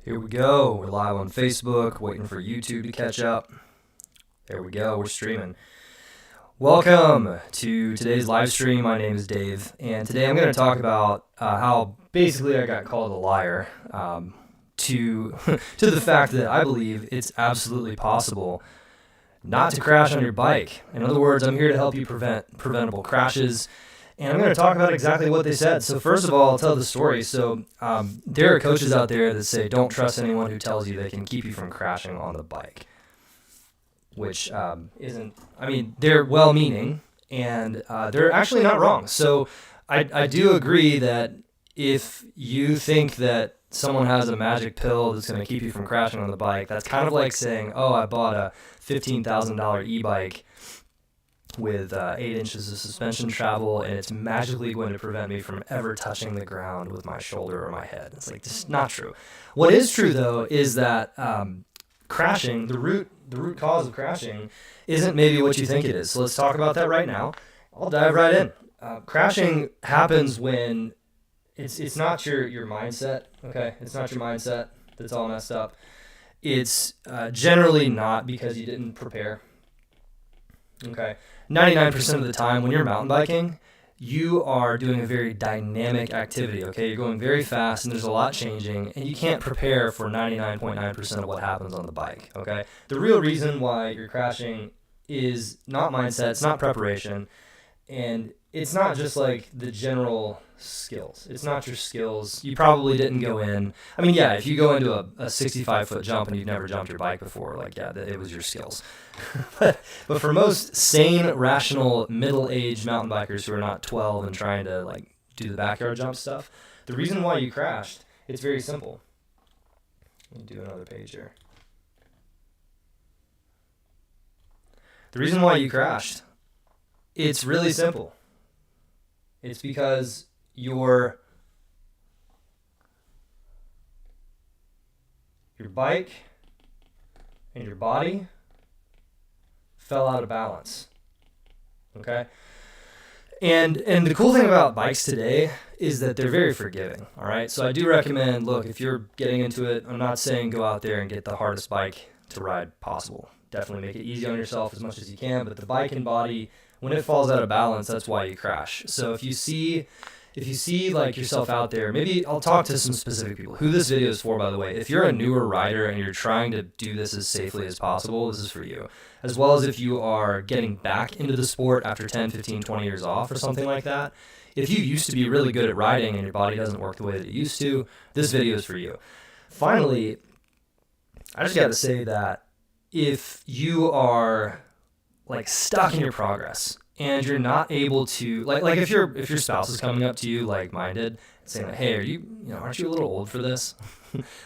Here we go. We're live on Facebook, waiting for YouTube to catch up. There we go. We're streaming. Welcome to today's live stream. My name is Dave, and today I'm going to talk about how basically I got called a liar to the fact that I believe it's absolutely possible not to crash on your bike. In other words, I'm here to help you prevent preventable crashes. And I'm going to talk about exactly what they said. So first of all, I'll tell the story. So there are coaches out there that say don't trust anyone who tells you they can keep you from crashing on the bike, which isn't, I mean, they're well-meaning, and they're actually not wrong. So I do agree that if you think that someone has a magic pill that's going to keep you from crashing on the bike, that's kind of like saying, oh, I bought a $15,000 e-bike with 8 inches of suspension travel, and it's magically going to prevent me from ever touching the ground with my shoulder or my head. It's like, just not true. What is true, though, is that crashing, the root cause of crashing, isn't maybe what you think it is. So let's talk about that right now. I'll dive right in. Crashing happens when it's not your mindset, okay? It's not your mindset that's all messed up. It's generally not because you didn't prepare. Okay, 99% of the time when you're mountain biking, you are doing a very dynamic activity, okay? You're going very fast and there's a lot changing, and you can't prepare for 99.9% of what happens on the bike, okay? The real reason why you're crashing is not mindset, it's not preparation, and it's not just like the general skills. It's not your skills. You probably didn't go in. I mean, yeah, if you go into a 65-foot jump and you've never jumped your bike before, like, yeah, it was your skills. but for most sane, rational, middle-aged mountain bikers who are not 12 and trying to, like, do the backyard jump stuff, the reason why you crashed, it's very simple. Let me do another page here. The reason why you crashed, it's really simple. It's because your bike and your body fell out of balance. Okay? And the cool thing about bikes today is that they're very forgiving, all right? So I do recommend, look, if you're getting into it, I'm not saying go out there and get the hardest bike to ride possible. Definitely make it easy on yourself as much as you can, but the bike and body, when it falls out of balance, that's why you crash. So if you see like yourself out there, maybe I'll talk to some specific people who this video is for, by the way. If you're a newer rider and you're trying to do this as safely as possible, this is for you. As well as if you are getting back into the sport after 10, 15, 20 years off or something like that. If you used to be really good at riding and your body doesn't work the way that it used to, this video is for you. Finally, I just got to say that if you are like stuck in your progress and you're not able to, like if your spouse is coming up to you like mine did, saying like, hey, aren't you a little old for this?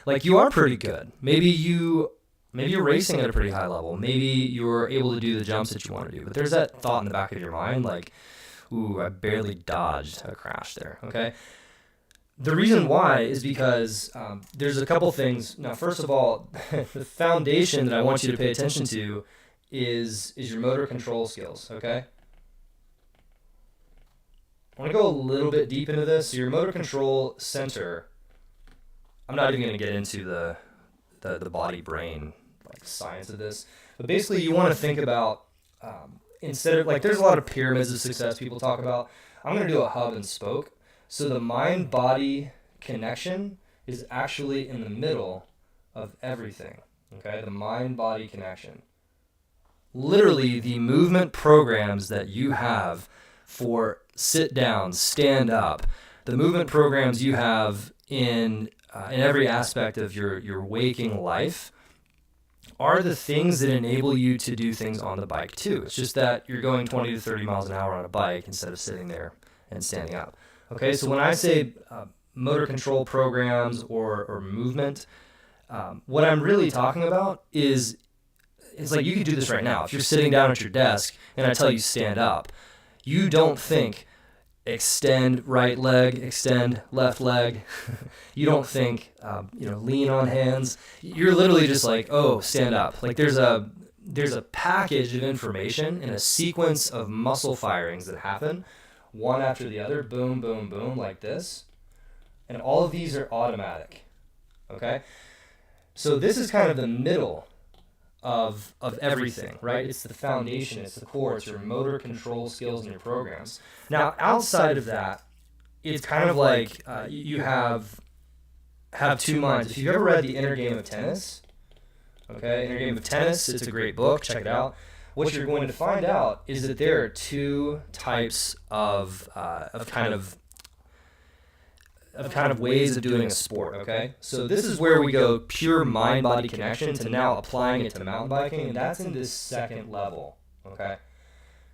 Like, you are pretty good. Maybe you're racing at a pretty high level. Maybe you're able to do the jumps that you want to do. But there's that thought in the back of your mind like, ooh, I barely dodged a crash there, okay? The reason why is because there's a couple things. Now, first of all, the foundation that I want you to pay attention to is your motor control skills, okay? I want to go a little bit deep into this. So your motor control center, I'm not even going to get into the body-brain like science of this, but basically you want to think about, instead of, like, there's a lot of pyramids of success people talk about. I'm going to do a hub and spoke. So the mind-body connection is actually in the middle of everything, okay? The mind-body connection. Literally, the movement programs that you have for sit down, stand up, the movement programs you have in every aspect of your waking life are the things that enable you to do things on the bike too. It's just that you're going 20 to 30 miles an hour on a bike instead of sitting there and standing up. Okay, so when I say motor control programs or movement, what I'm really talking about is, it's like you could do this right now. If you're sitting down at your desk and I tell you stand up, you don't think extend right leg, extend left leg. You don't think, lean on hands. You're literally just like, oh, stand up. Like there's a package of information and a sequence of muscle firings that happen one after the other, boom, boom, boom, like this. And all of these are automatic, okay? So this is kind of the middle of everything, right? It's the foundation, it's the core, it's your motor control skills and your programs. Now, outside of that, it's kind of like you have two minds. If you've ever read The Inner Game of Tennis, okay, Inner Game of Tennis, it's a great book, check it out. What you're going to find out is that there are two types of kind of ways of doing a sport, okay? So this is where we go pure mind-body connection to now applying it to mountain biking, and that's in this second level, okay?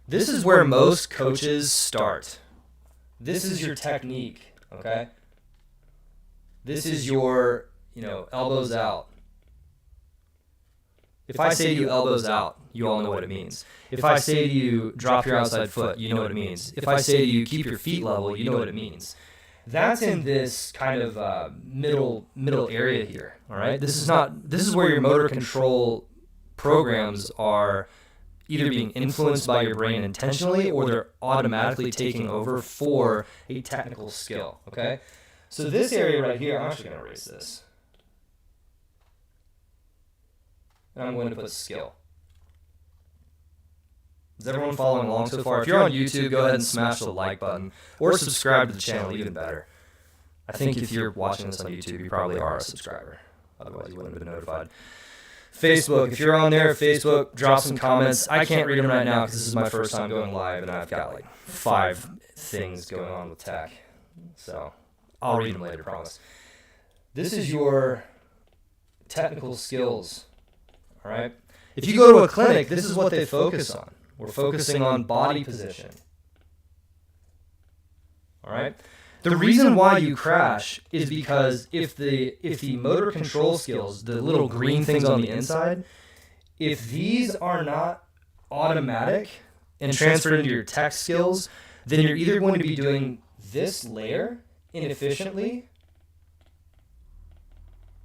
This is where most coaches start. This is your technique, okay? This is your, elbows out. If I say to you elbows out, you all know what it means. If I say to you drop your outside foot, you know what it means. If I say to you keep your feet level, you know what it means. That's in this kind of middle area here, all right? This is where your motor control programs are either being influenced by your brain intentionally or they're automatically taking over for a technical skill, okay? So this area right here, I'm actually going to erase this. And I'm going to put skill. Is everyone following along so far? If you're on YouTube, go ahead and smash the like button or subscribe to the channel, even better. I think if you're watching this on YouTube, you probably are a subscriber. Otherwise, you wouldn't have been notified. Facebook, if you're on there, Facebook, drop some comments. I can't read them right now because this is my first time going live, and I've got like 5 things going on with tech. So I'll read them later, promise. This is your technical skills, all right? If you go to a clinic, this is what they focus on. We're focusing on body position. All right? The reason why you crash is because if the motor control skills, the little green things on the inside, if these are not automatic and transferred into your tech skills, then you're either going to be doing this layer inefficiently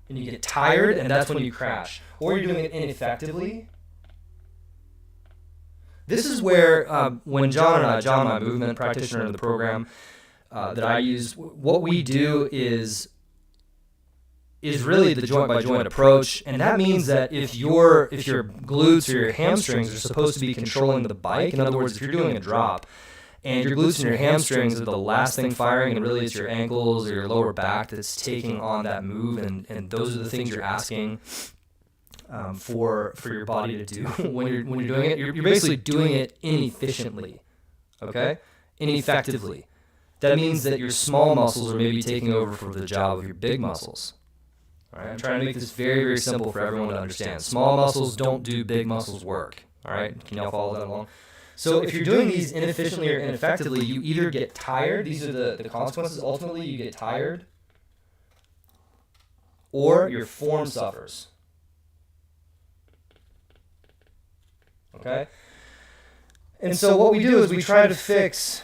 and you get tired and that's when you crash, or you're doing it ineffectively. This is where, when John, my movement practitioner in the program that I use, what we do is really the joint-by-joint approach, and that means that if your glutes or your hamstrings are supposed to be controlling the bike, in other words, if you're doing a drop, and your glutes and your hamstrings are the last thing firing, and really it's your ankles or your lower back that's taking on that move, and those are the things you're asking for your body to do when you're doing it. You're basically doing it inefficiently, okay? Ineffectively. That means that your small muscles are maybe taking over for the job of your big muscles. All right? I'm trying to make this very, very simple for everyone to understand. Small muscles don't do big muscles work. All right? Can y'all follow that along? So if you're doing these inefficiently or ineffectively, you either get tired. These are the consequences. Ultimately, you get tired, or your form suffers. Okay? And so what we do is we try to fix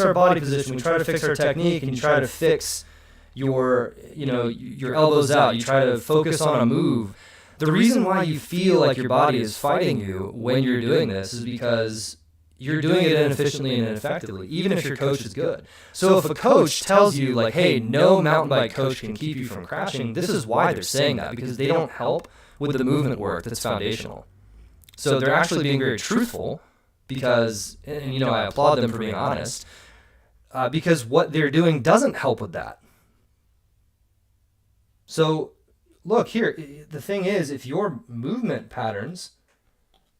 our body position, we try to fix our technique, and you try to fix your elbows out. You try to focus on a move. The reason why you feel like your body is fighting you when you're doing this is because you're doing it inefficiently and ineffectively, even if your coach is good. So if a coach tells you, like, hey, no mountain bike coach can keep you from crashing, this is why they're saying that, because they don't help with the movement work that's foundational. So they're actually being very truthful because, and I applaud them for being honest, because what they're doing doesn't help with that. So look here, the thing is, if your movement patterns,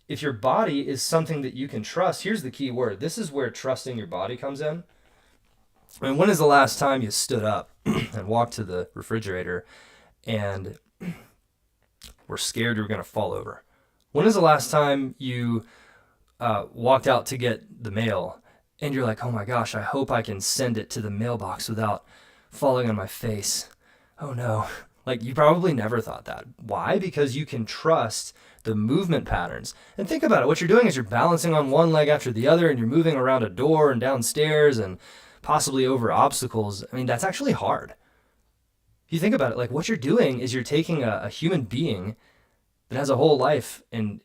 if your body is something that you can trust, here's the key word. This is where trusting your body comes in. I mean, when is the last time you stood up and walked to the refrigerator and were scared you were going to fall over? When is the last time you walked out to get the mail and you're like, oh my gosh, I hope I can send it to the mailbox without falling on my face? Oh no. Like, you probably never thought that. Why? Because you can trust the movement patterns. And think about it. What you're doing is you're balancing on one leg after the other, and you're moving around a door and downstairs and possibly over obstacles. I mean, that's actually hard. If you think about it, like, what you're doing is you're taking a human being that has a whole life, and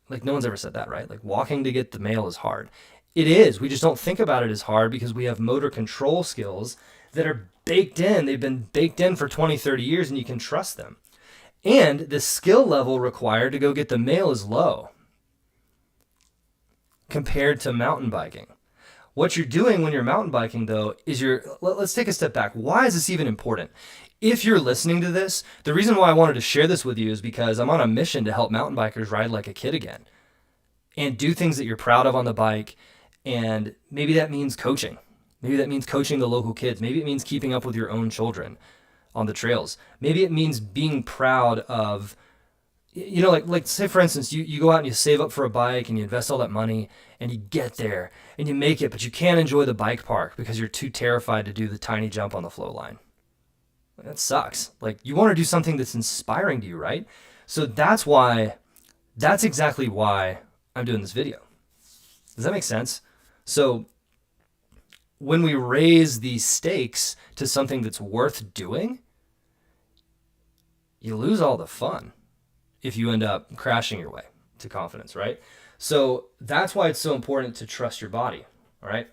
like, no one's ever said that, right? Like, walking to get the mail is hard. It is. We just don't think about it as hard because we have motor control skills that are baked in. They've been baked in for 20, 30 years, and you can trust them. And the skill level required to go get the mail is low compared to mountain biking. What you're doing when you're mountain biking, though, is let's take a step back. Why is this even important? If you're listening to this, the reason why I wanted to share this with you is because I'm on a mission to help mountain bikers ride like a kid again and do things that you're proud of on the bike. And maybe that means coaching. Maybe that means coaching the local kids. Maybe it means keeping up with your own children on the trails. Maybe it means being proud of, like say for instance, you go out and you save up for a bike and you invest all that money and you get there and you make it, but you can't enjoy the bike park because you're too terrified to do the tiny jump on the flow line. That sucks. Like, you want to do something that's inspiring to you, right? So that's exactly why I'm doing this video. Does that make sense? So when we raise the stakes to something that's worth doing, you lose all the fun if you end up crashing your way to confidence, right? So that's why it's so important to trust your body, all right?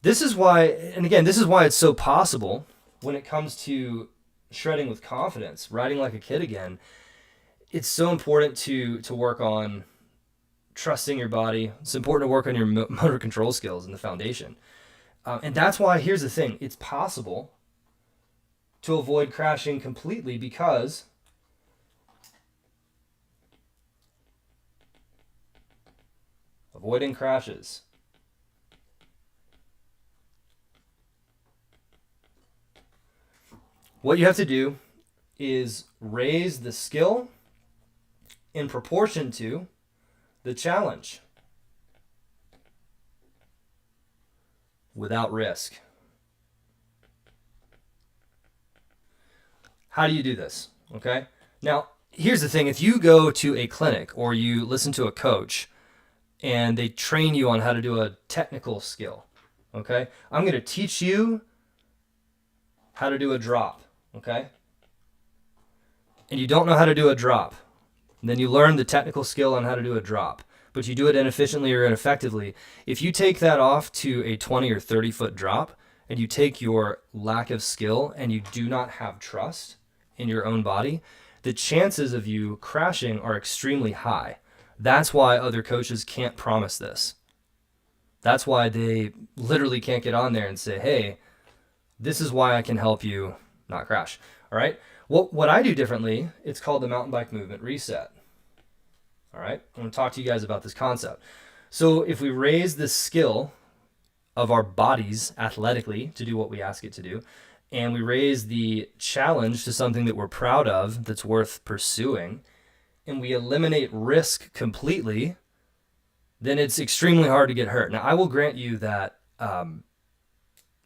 This is why it's so possible when it comes to shredding with confidence, riding like a kid again. It's so important to work on trusting your body. It's important to work on your motor control skills and the foundation. And that's why, here's the thing, it's possible to avoid crashing completely because avoiding crashes. What you have to do is raise the skill in proportion to the challenge without risk. How do you do this? Okay. Now, here's the thing. If you go to a clinic or you listen to a coach and they train you on how to do a technical skill, okay, I'm going to teach you how to do a drop, okay? And you don't know how to do a drop. And then you learn the technical skill on how to do a drop, but you do it inefficiently or ineffectively. If you take that off to a 20 or 30 foot drop and you take your lack of skill and you do not have trust in your own body, the chances of you crashing are extremely high. That's why other coaches can't promise this. That's why they literally can't get on there and say, hey, this is why I can help you not crash. All right. What I do differently, it's called the mountain bike movement reset. All right. I'm going to talk to you guys about this concept. So if we raise the skill of our bodies athletically to do what we ask it to do, and we raise the challenge to something that we're proud of, that's worth pursuing, and we eliminate risk completely, then it's extremely hard to get hurt. Now, I will grant you that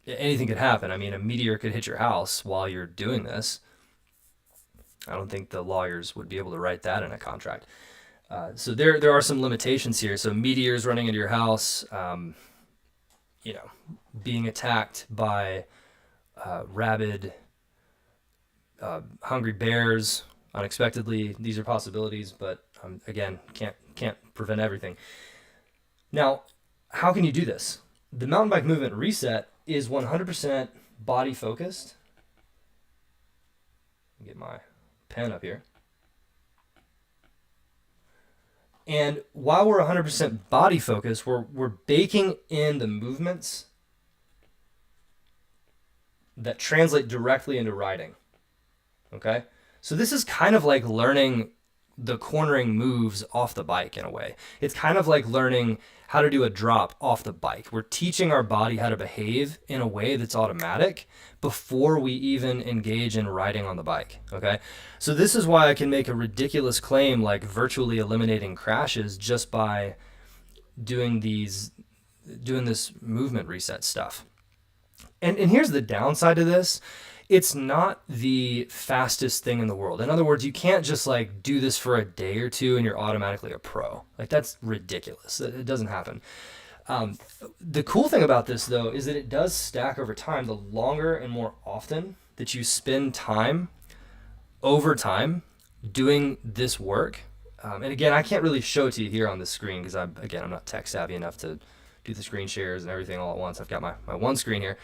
anything could happen. I mean, a meteor could hit your house while you're doing this. I don't think the lawyers would be able to write that in a contract. So there are some limitations here. So meteors running into your house, being attacked by rabid, hungry bears unexpectedly. These are possibilities, but again, can't prevent everything. Now, how can you do this? The mountain bike movement reset is 100% body focused. Get my pen up here. And while we're 100% body focused, we're baking in the movements that translate directly into riding. Okay? So this is kind of like learning the cornering moves off the bike in a way. It's kind of like learning how to do a drop off the bike. We're teaching our body how to behave in a way that's automatic before we even engage in riding on the bike, okay? So this is why I can make a ridiculous claim like virtually eliminating crashes just by doing this movement reset stuff. And here's the downside to this. It's not the fastest thing in the world. In other words, you can't just like do this for a day or two and you're automatically a pro. Like, that's ridiculous. It doesn't happen. The cool thing about this though is that it does stack over time. The longer and more often that you spend time over time doing this work, and again, I can't really show it to you here on the screen because I'm not tech savvy enough to do the screen shares and everything all at once. I've got my one screen here.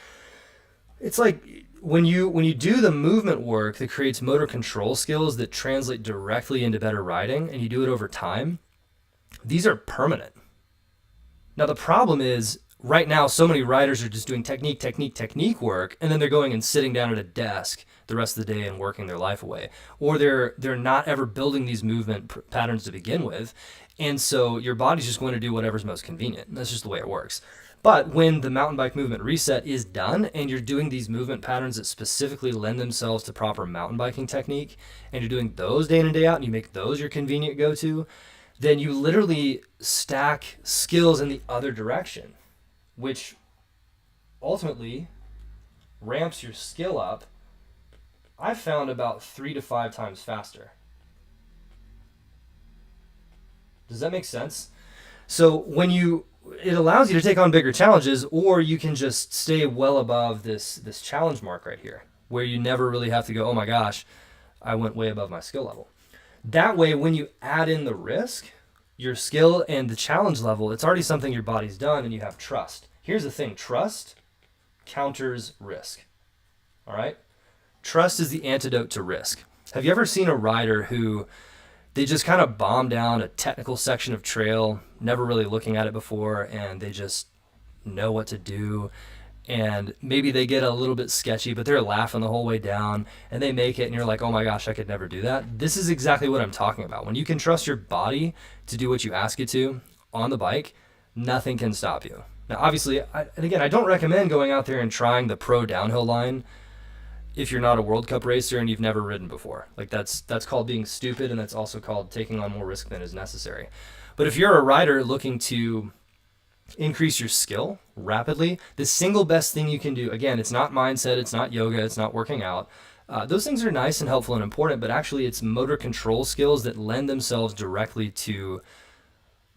It's like when you do the movement work that creates motor control skills that translate directly into better riding, and you do it over time, these are permanent. Now the problem is right now so many riders are just doing technique work, and then they're going and sitting down at a desk the rest of the day and working their life away, or they're not ever building these movement patterns to begin with, and so your body's just going to do whatever's most convenient. That's just the way it works. But when the mountain bike movement reset is done and you're doing these movement patterns that specifically lend themselves to proper mountain biking technique, and you're doing those day in and day out, and you make those your convenient go-to, then you literally stack skills in the other direction, which ultimately ramps your skill up, I've found, about 3 to 5 times faster. Does that make sense? So it allows you to take on bigger challenges, or you can just stay well above this challenge mark right here, where you never really have to go, oh my gosh, I went way above my skill level. That way, when you add in the risk, your skill and the challenge level, it's already something your body's done, and you have trust. Here's the thing, trust counters risk. All right? Trust is the antidote to risk. Have you ever seen a rider who they just kind of bomb down a technical section of trail, never really looking at it before, and they just know what to do, and maybe they get a little bit sketchy, but they're laughing the whole way down, and they make it, and you're like, oh my gosh, I could never do that. This is exactly what I'm talking about. When you can trust your body to do what you ask it to on the bike, nothing can stop you. Now, obviously, and again, I don't recommend going out there and trying the pro downhill line if you're not a World Cup racer and you've never ridden before. Like that's called being stupid, and that's also called taking on more risk than is necessary. But if you're a rider looking to increase your skill rapidly, the single best thing you can do, again, it's not mindset, it's not yoga, it's not working out. Those things are nice and helpful and important, but actually it's motor control skills that lend themselves directly to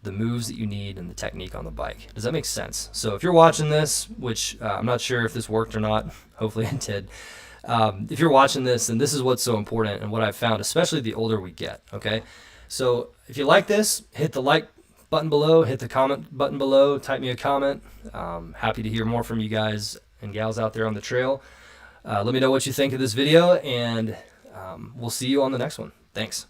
the moves that you need and the technique on the bike. Does that make sense? So if you're watching this, which I'm not sure if this worked or not, hopefully it did. If you're watching this, then this is what's so important and what I've found, especially the older we get, okay? So if you like this, hit the like button below, hit the comment button below, type me a comment. Happy to hear more from you guys and gals out there on the trail. Let me know what you think of this video, and we'll see you on the next one. Thanks.